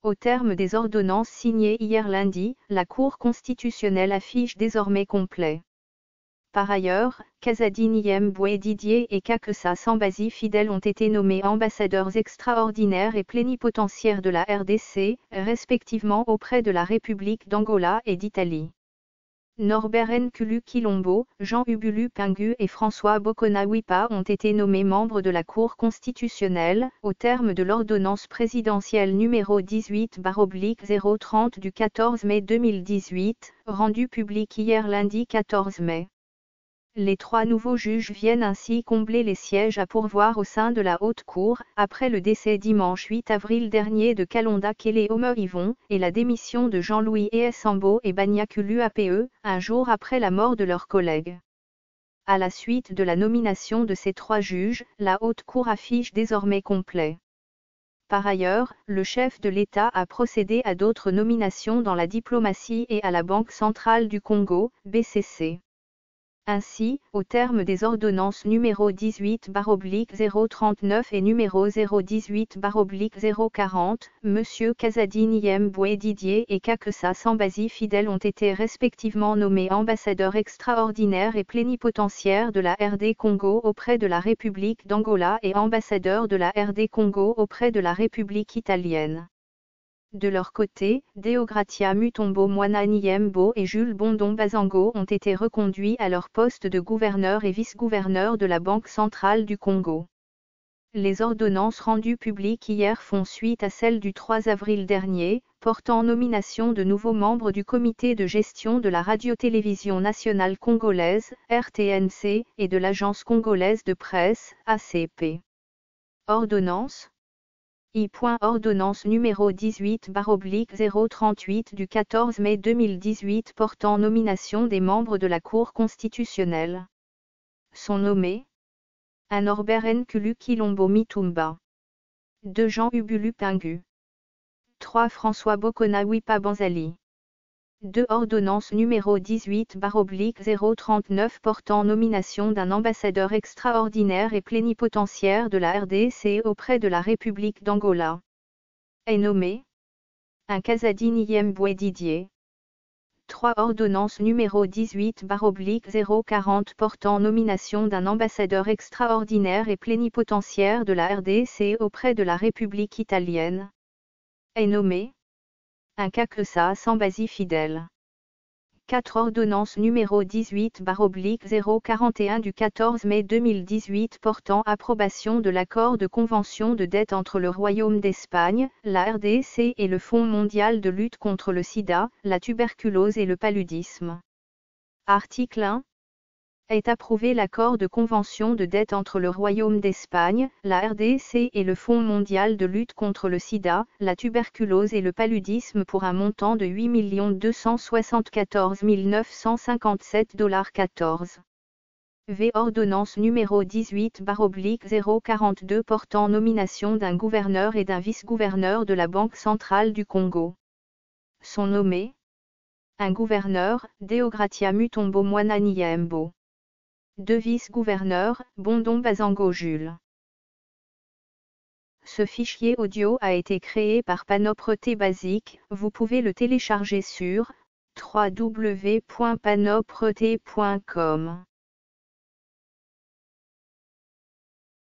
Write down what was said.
Au terme des ordonnances signées hier lundi, la Cour constitutionnelle affiche désormais complet. Par ailleurs, Casadine Yemboué Didier et Kakesa Sambasi Fidèle ont été nommés ambassadeurs extraordinaires et plénipotentiaires de la RDC, respectivement auprès de la République d'Angola et d'Italie. Norbert Nkulu Kilombo, Jean Ubulu Pingu et François Bokona Wipa ont été nommés membres de la Cour constitutionnelle, au terme de l'ordonnance présidentielle numéro 18/030 du 14 mai 2018, rendue publique hier lundi 14 mai. Les 3 nouveaux juges viennent ainsi combler les sièges à pourvoir au sein de la Haute Cour, après le décès dimanche 8 avril dernier de Kalonda Kele Omer-Yvon, et la démission de Jean-Louis Esambo et Banyakulu Ape, un jour après la mort de leurs collègues. À la suite de la nomination de ces 3 juges, la Haute Cour affiche désormais complet. Par ailleurs, le chef de l'État a procédé à d'autres nominations dans la diplomatie et à la Banque centrale du Congo, BCC. Ainsi, au terme des ordonnances numéro 18/039 et numéro 018/040, M. Casadine Yemboué Didier et Kakesa Sambasi Fidèle ont été respectivement nommés ambassadeurs extraordinaires et plénipotentiaires de la RD Congo auprès de la République d'Angola et ambassadeurs de la RD Congo auprès de la République italienne. De leur côté, Deogratia Mutombo Mwanani Yembo et Jules Bondon Bazango ont été reconduits à leur poste de gouverneur et vice-gouverneur de la Banque centrale du Congo. Les ordonnances rendues publiques hier font suite à celles du 3 avril dernier, portant nomination de nouveaux membres du comité de gestion de la radio-télévision nationale congolaise, RTNC, et de l'Agence congolaise de presse, ACP. Ordonnance Ordonnance numéro 18/038 du 14 mai 2018 portant nomination des membres de la Cour constitutionnelle. Sont nommés un Norbert Nkulu Kilombo Mitumba. 2 Jean Ubulu Pingu. 3 François Bokona Wipa Banzali. 2 Ordonnance numéro 18/039 portant nomination d'un ambassadeur extraordinaire et plénipotentiaire de la RDC auprès de la République d'Angola. Est nommé un Casadine Yemboué Didier. 3 Ordonnance numéro 18/040 portant nomination d'un ambassadeur extraordinaire et plénipotentiaire de la RDC auprès de la République italienne. Est nommé un Kakesa Sambasi Fidèle. 4 Ordonnance numéro 18/041 du 14 mai 2018 portant approbation de l'accord de convention de dette entre le Royaume d'Espagne, la RDC et le Fonds mondial de lutte contre le sida, la tuberculose et le paludisme. Article 1. Est approuvé l'accord de convention de dette entre le Royaume d'Espagne, la RDC et le Fonds mondial de lutte contre le sida, la tuberculose et le paludisme pour un montant de 8 274 957,14 $. V. Ordonnance numéro 18/042 portant nomination d'un gouverneur et d'un vice-gouverneur de la Banque centrale du Congo. Sont nommés un gouverneur, Deogratia Mutombo Mwanani Yembo. 2 vice-gouverneurs, Bondon Bazango Jules. Ce fichier audio a été créé par Panopre-T Basic, vous pouvez le télécharger sur www.panopre-t.com.